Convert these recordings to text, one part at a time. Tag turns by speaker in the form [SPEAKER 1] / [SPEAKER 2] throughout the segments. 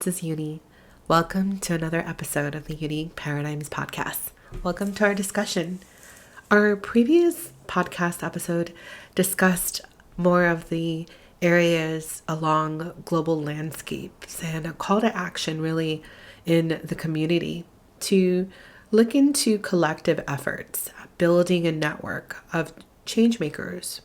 [SPEAKER 1] This is Uni. Welcome to another episode of the Unique Paradigms podcast. Welcome to our discussion. Our previous podcast episode discussed more of the areas along global landscapes and a call to action really in the community to look into collective efforts, building a network of change makers.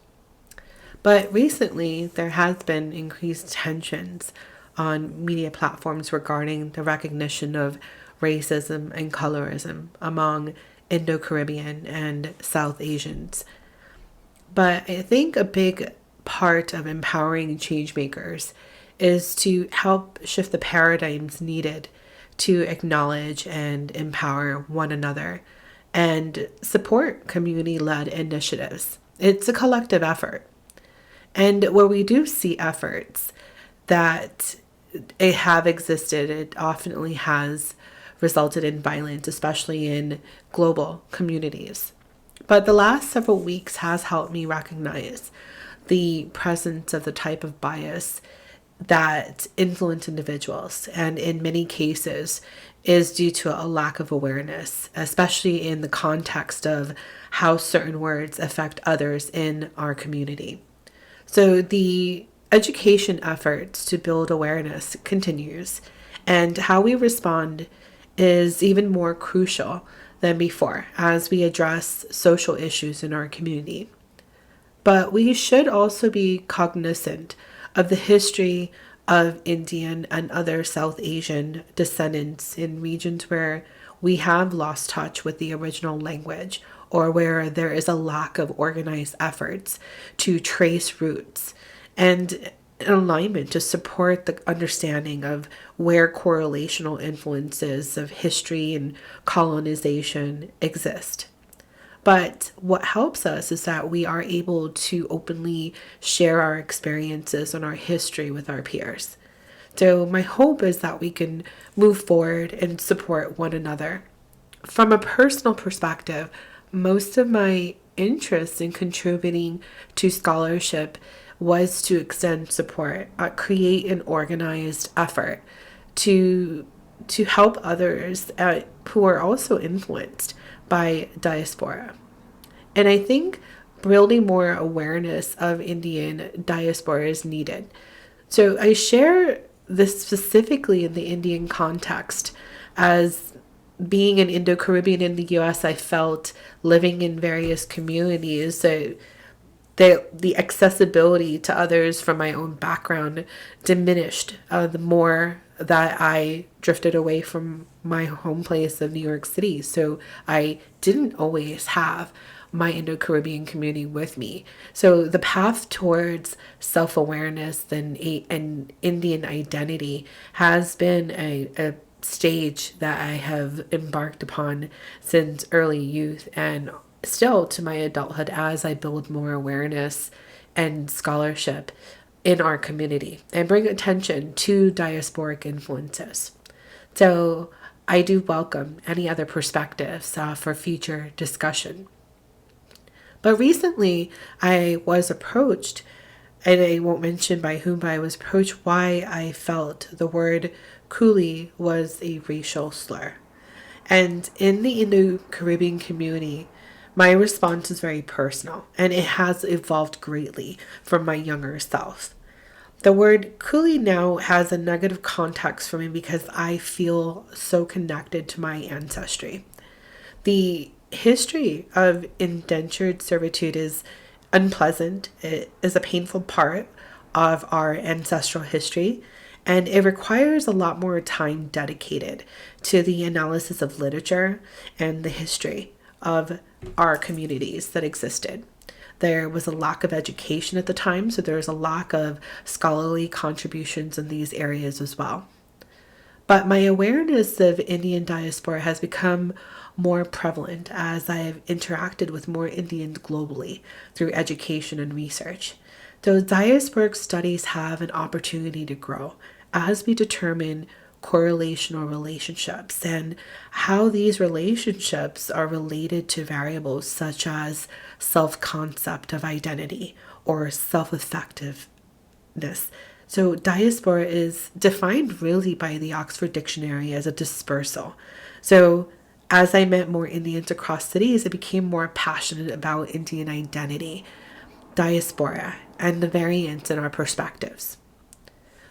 [SPEAKER 1] But recently, there has been increased tensions on media platforms regarding the recognition of racism and colorism among Indo-Caribbean and South Asians. But I think a big part of empowering change makers is to help shift the paradigms needed to acknowledge and empower one another and support community-led initiatives. It's a collective effort. And where we do see efforts that have existed, it often has resulted in violence, especially in global communities. But the last several weeks has helped me recognize the presence of the type of bias that influence individuals, and in many cases is due to a lack of awareness, especially in the context of how certain words affect others in our community. So the education efforts to build awareness continues, and how we respond is even more crucial than before as we address social issues in our community. But we should also be cognizant of the history of Indian and other South Asian descendants in regions where we have lost touch with the original language, or where there is a lack of organized efforts to trace roots and an alignment to support the understanding of where correlational influences of history and colonization exist. But what helps us is that we are able to openly share our experiences and our history with our peers. So my hope is that we can move forward and support one another. From a personal perspective, most of my interest in contributing to scholarship was to extend support, create an organized effort to help others who are also influenced by diaspora. And I think building more awareness of Indian diaspora is needed. So I share this specifically in the Indian context. As being an Indo-Caribbean in the US, I felt living in various communities, so the accessibility to others from my own background diminished the more that I drifted away from my home place of New York City. So I didn't always have my Indo-Caribbean community with me. So the path towards self-awareness and an Indian identity has been a stage that I have embarked upon since early youth, and still to my adulthood as I build more awareness and scholarship in our community and bring attention to diasporic influences. So I do welcome any other perspectives for future discussion. But recently I was approached, and I won't mention by whom, but I was approached why I felt the word coolie was a racial slur. And in the Indo-Caribbean community, my response is very personal, and it has evolved greatly from my younger self. The word coolie now has a negative context for me because I feel so connected to my ancestry. The history of indentured servitude is unpleasant. It is a painful part of our ancestral history, and it requires a lot more time dedicated to the analysis of literature and the history of our communities that existed. There was a lack of education at the time, so there was a lack of scholarly contributions in these areas as well. But my awareness of Indian diaspora has become more prevalent as I've interacted with more Indians globally through education and research. So diasporic studies have an opportunity to grow as we determine correlational relationships and how these relationships are related to variables such as self-concept of identity or self-effectiveness. So diaspora is defined really by the Oxford Dictionary as a dispersal. So as I met more Indians across cities, I became more passionate about Indian identity, diaspora, and the variance in our perspectives.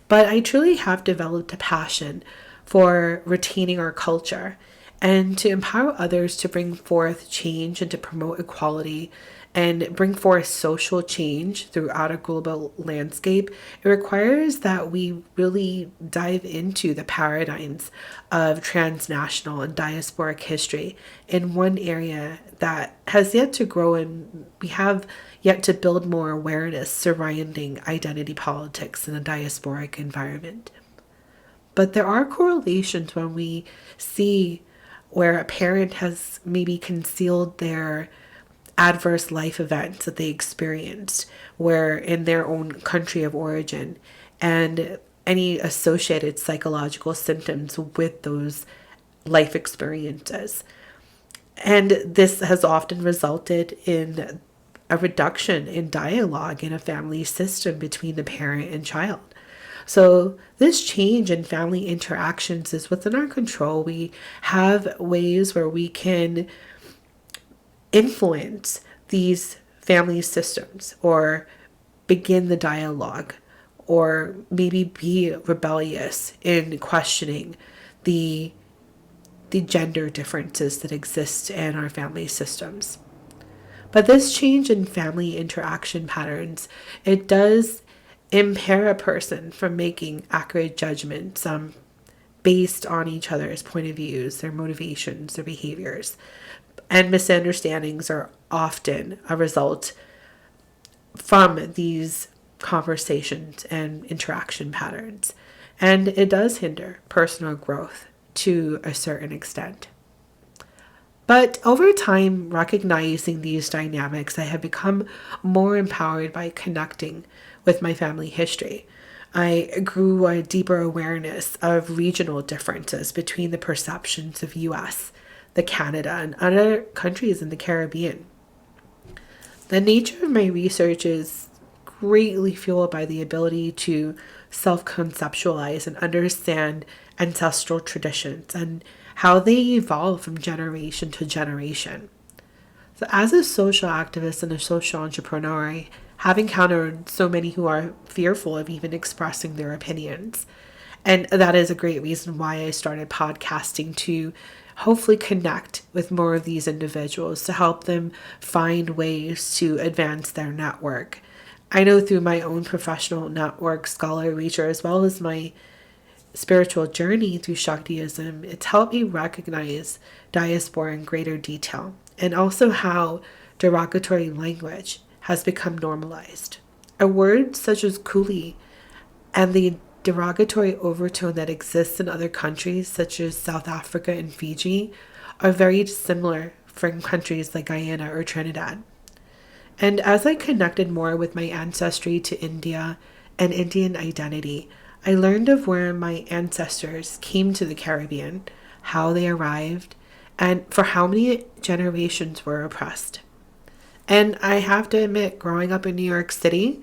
[SPEAKER 1] But I truly have developed a passion for retaining our culture and to empower others to bring forth change and to promote equality and bring forth social change throughout a global landscape. It requires that we really dive into the paradigms of transnational and diasporic history in one area that has yet to grow, and we have yet to build more awareness surrounding identity politics in a diasporic environment. But there are correlations when we see where a parent has maybe concealed their adverse life events that they experienced where in their own country of origin, and any associated psychological symptoms with those life experiences. And this has often resulted in a reduction in dialogue in a family system between the parent and child. So this change in family interactions is within our control. We have ways where we can influence these family systems or begin the dialogue or maybe be rebellious in questioning the gender differences that exist in our family systems. But this change in family interaction patterns, it does impair a person from making accurate judgments based on each other's point of views, their motivations, their behaviors. And misunderstandings are often a result from these conversations and interaction patterns. And it does hinder personal growth to a certain extent. But over time, recognizing these dynamics, I have become more empowered by connecting with my family history. I grew a deeper awareness of regional differences between the perceptions of US, the Canada, and other countries in the Caribbean. The nature of my research is greatly fueled by the ability to self-conceptualize and understand ancestral traditions and how they evolve from generation to generation. So as a social activist and a social entrepreneur, I have encountered so many who are fearful of even expressing their opinions. And that is a great reason why I started podcasting, to hopefully connect with more of these individuals to help them find ways to advance their network. I know through my own professional network, scholar reacher, as well as my spiritual journey through Shaktiism, it's helped me recognize diaspora in greater detail, and also how derogatory language has become normalized. A word such as coolie and the derogatory overtone that exists in other countries such as South Africa and Fiji are very similar from countries like Guyana or Trinidad. And as I connected more with my ancestry to India and Indian identity, I learned of where my ancestors came to the Caribbean, how they arrived, and for how many generations were oppressed. And I have to admit, growing up in New York City,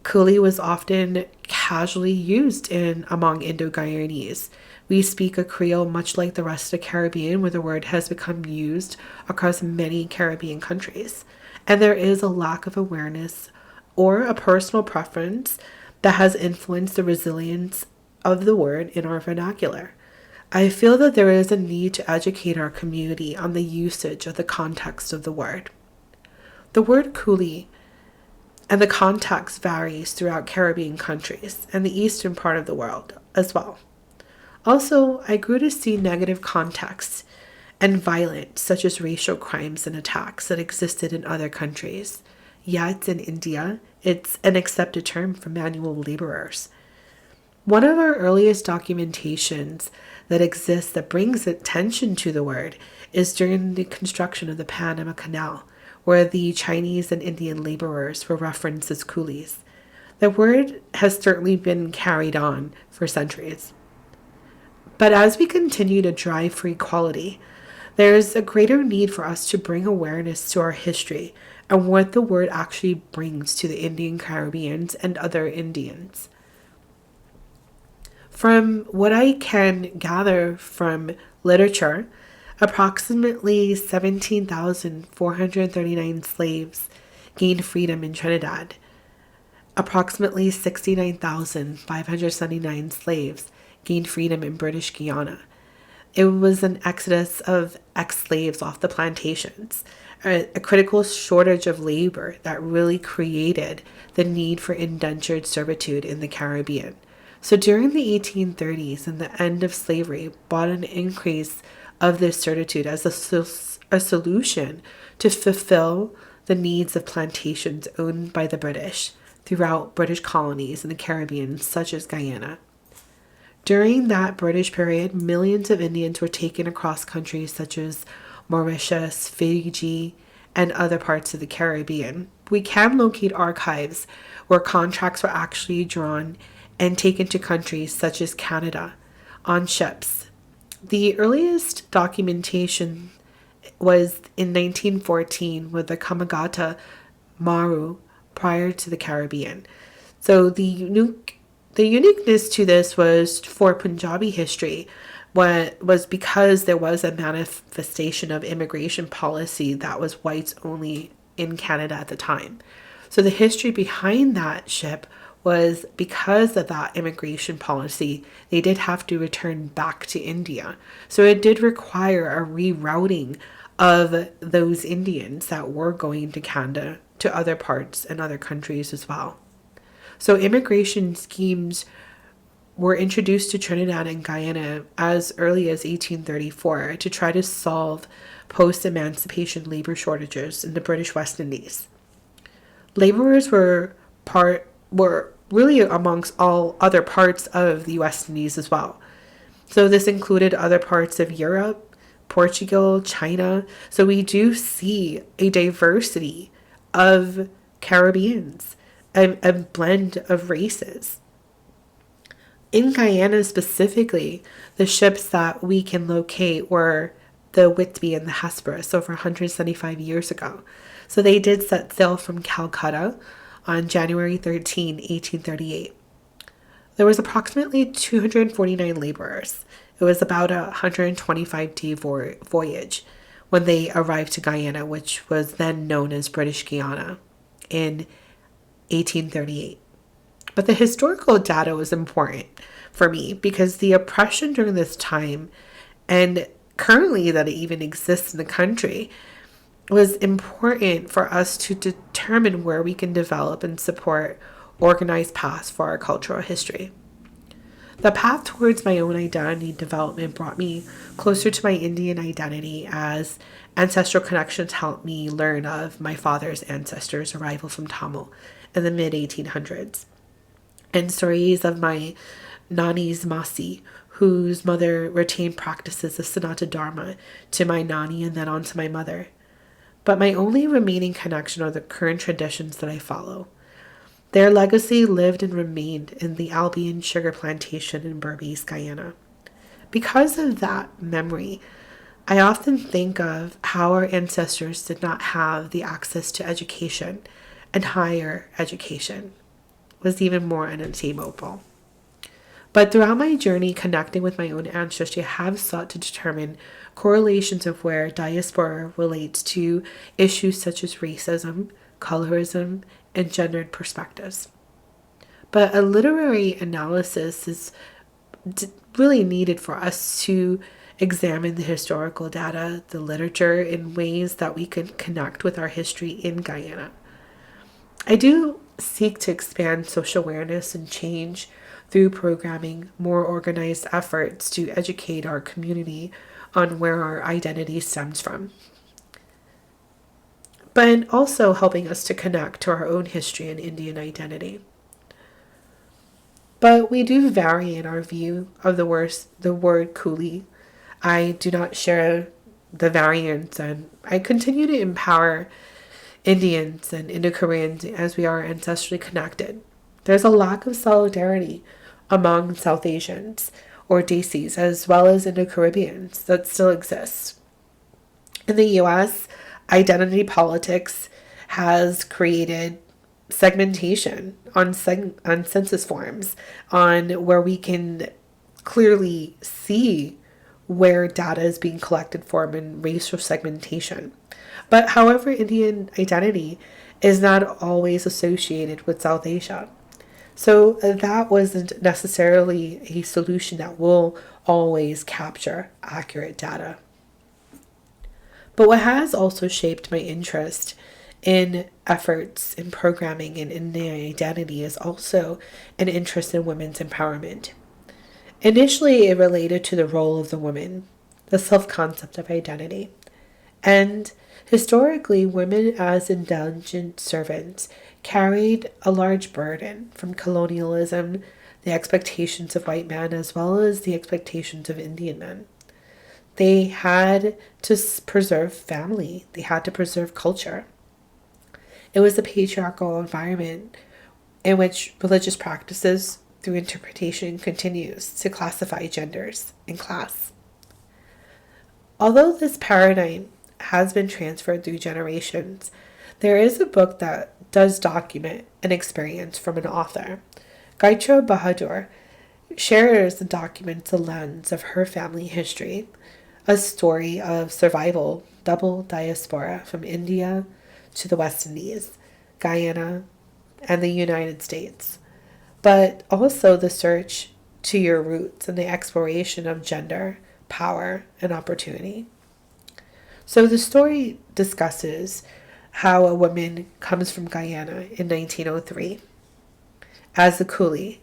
[SPEAKER 1] coolie was often casually used among Indo-Guyanese. We speak a Creole much like the rest of the Caribbean, where the word has become used across many Caribbean countries. And there is a lack of awareness or a personal preference that has influenced the resilience of the word in our vernacular. I feel that there is a need to educate our community on the usage of the context of the word. The word coolie and the context varies throughout Caribbean countries and the eastern part of the world as well. Also, I grew to see negative contexts and violence, such as racial crimes and attacks, that existed in other countries. Yet in India, it's an accepted term for manual laborers. One of our earliest documentations that exists that brings attention to the word is during the construction of the Panama Canal, where the Chinese and Indian laborers were referenced as coolies. The word has certainly been carried on for centuries. But as we continue to drive for equality, there is a greater need for us to bring awareness to our history and what the word actually brings to the Indian Caribbeans and other Indians. From what I can gather from literature, approximately 17,439 slaves gained freedom in Trinidad. Approximately 69,579 slaves gained freedom in British Guiana. It was an exodus of ex-slaves off the plantations, a critical shortage of labor that really created the need for indentured servitude in the Caribbean. So during the 1830s and the end of slavery brought an increase of this servitude as a solution to fulfill the needs of plantations owned by the British throughout British colonies in the Caribbean, such as Guyana. During that British period, millions of Indians were taken across countries such as Mauritius, Fiji, and other parts of the Caribbean. We can locate archives where contracts were actually drawn and taken to countries such as Canada on ships. The earliest documentation was in 1914 with the Kamagata Maru prior to the Caribbean. So the uniqueness to this was for Punjabi history was because there was a manifestation of immigration policy that was whites only in Canada at the time. So the history behind that ship was because of that immigration policy, they did have to return back to India. So it did require a rerouting of those Indians that were going to Canada to other parts and other countries as well. So immigration schemes were introduced to Trinidad and Guyana as early as 1834 to try to solve post-emancipation labor shortages in the British West Indies. Laborers were really amongst all other parts of the West Indies as well. So this included other parts of Europe, Portugal, China. So we do see a diversity of Caribbeans, a blend of races. In Guyana specifically, the ships that we can locate were the Whitby and the Hesperus over 175 years ago. So they did set sail from Calcutta on January 13, 1838. There was approximately 249 laborers. It was about a 125-day voyage when they arrived to Guyana, which was then known as British Guiana, in 1838. But the historical data was important for me because the oppression during this time, and currently that it even exists in the country, was important for us to determine where we can develop and support organized paths for our cultural history. The path towards my own identity development brought me closer to my Indian identity as ancestral connections helped me learn of my father's ancestors' arrival from Tamil in the mid-1800s, and stories of my Nani's Masi, whose mother retained practices of Sanata Dharma to my Nani and then on to my mother. But my only remaining connection are the current traditions that I follow. Their legacy lived and remained in the Albion sugar plantation in Berbice, Guyana. Because of that memory, I often think of how our ancestors did not have the access to education, and higher education was even more unattainable. But throughout my journey connecting with my own ancestry, I have sought to determine correlations of where diaspora relates to issues such as racism, colorism, and gendered perspectives. But a literary analysis is really needed for us to examine the historical data, the literature, in ways that we can connect with our history in Guyana. I do seek to expand social awareness and change through programming more organized efforts to educate our community on where our identity stems from, but also helping us to connect to our own history and Indian identity. But we do vary in our view of the word coolie. I do not share the variants, and I continue to empower Indians and Indo-Koreans as we are ancestrally connected. There's a lack of solidarity among South Asians or Desis as well as Indo-Caribbeans that still exists. In the US, identity politics has created segmentation on census forms, on where we can clearly see where data is being collected from in racial segmentation. But however, Indian identity is not always associated with South Asia. So that wasn't necessarily a solution that will always capture accurate data. But what has also shaped my interest in efforts in programming and Indian identity is also an interest in women's empowerment. Initially, it related to the role of the woman, the self-concept of identity. And historically, women as indentured servants carried a large burden from colonialism, the expectations of white men, as well as the expectations of Indian men. They had to preserve family. They had to preserve culture. It was a patriarchal environment in which religious practices through interpretation continues to classify genders and class. Although this paradigm has been transferred through generations, there is a book that does document an experience from an author. Gayatri Bahadur shares and documents the lens of her family history, a story of survival, double diaspora from India to the West Indies, Guyana, and the United States, but also the search to your roots and the exploration of gender, power, and opportunity. So the story discusses how a woman comes from Guyana in 1903 as a coolie,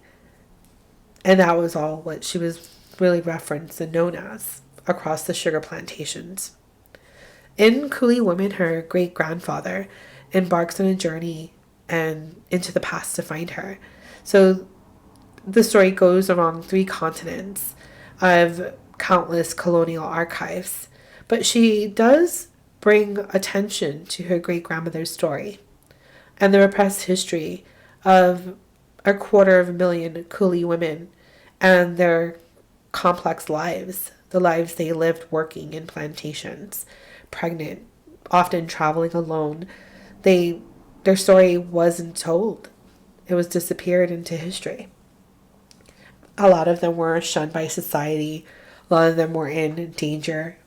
[SPEAKER 1] and that was all what she was really referenced and known as across the sugar plantations. In Coolie Woman, her great-grandfather embarks on a journey and into the past to find her. So the story goes along 3 continents of countless colonial archives, but she does bring attention to her great-grandmother's story and the repressed history of 250,000 Coolie women and their complex lives, the lives they lived working in plantations, pregnant, often traveling alone. Their story wasn't told. It was disappeared into history. A lot of them were shunned by society. A lot of them were in danger,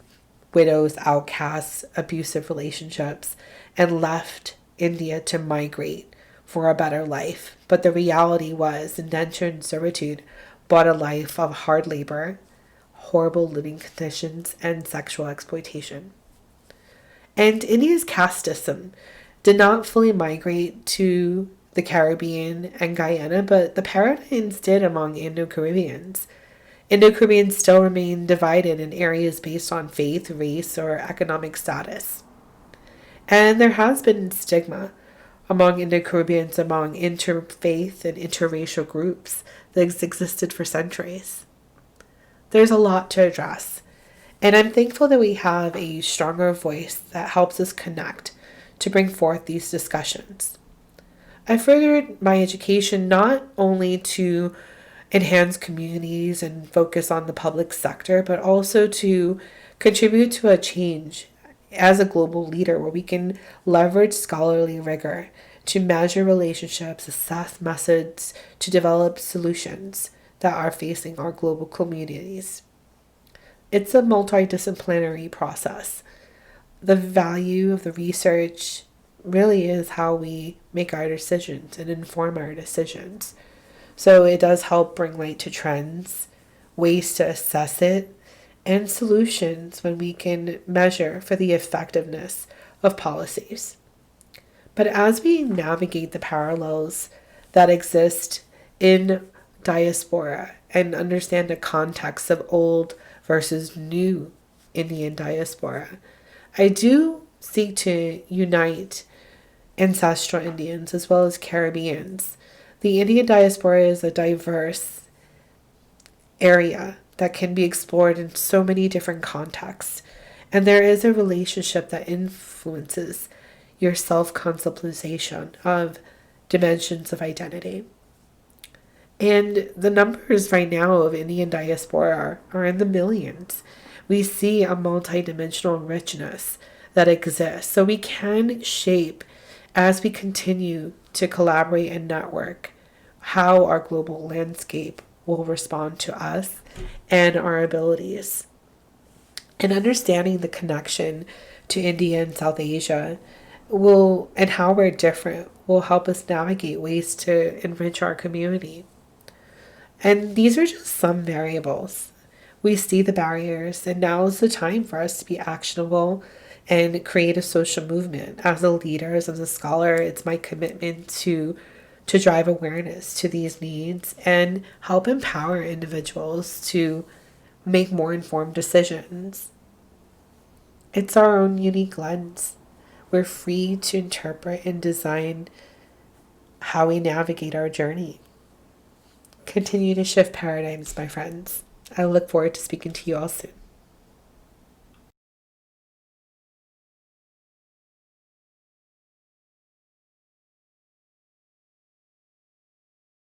[SPEAKER 1] widows, outcasts, abusive relationships, and left India to migrate for a better life. But the reality was indentured servitude brought a life of hard labor, horrible living conditions, and sexual exploitation. And India's caste system did not fully migrate to the Caribbean and Guyana, but the paradigms did among Indo-Caribbeans. Indo-Caribbeans still remain divided in areas based on faith, race, or economic status. And there has been stigma among Indo-Caribbeans among interfaith and interracial groups that has existed for centuries. There's a lot to address, and I'm thankful that we have a stronger voice that helps us connect to bring forth these discussions. I furthered my education not only to enhance communities and focus on the public sector, but also to contribute to a change as a global leader where we can leverage scholarly rigor to measure relationships, assess methods, to develop solutions that are facing our global communities. It's a multidisciplinary process. The value of the research really is how we make our decisions and inform our decisions. So it does help bring light to trends, ways to assess it, and solutions when we can measure for the effectiveness of policies. But as we navigate the parallels that exist in diaspora and understand the context of old versus new Indian diaspora, I do seek to unite ancestral Indians as well as Caribbeans. The Indian diaspora is a diverse area that can be explored in so many different contexts, and there is a relationship that influences your self-conceptualization of dimensions of identity. And the numbers right now of Indian diaspora are in the millions. We see a multidimensional richness that exists. So we can shape, as we continue to collaborate and network, how our global landscape will respond to us and our abilities. And understanding the connection to India and South Asia and how we're different will help us navigate ways to enrich our community. And these are just some variables. We see the barriers, and now is the time for us to be actionable and create a social movement. As a leader, as a scholar, it's my commitment to drive awareness to these needs and help empower individuals to make more informed decisions. It's our own unique lens. We're free to interpret and design how we navigate our journey. Continue to shift paradigms, my friends. I look forward to speaking to you all soon.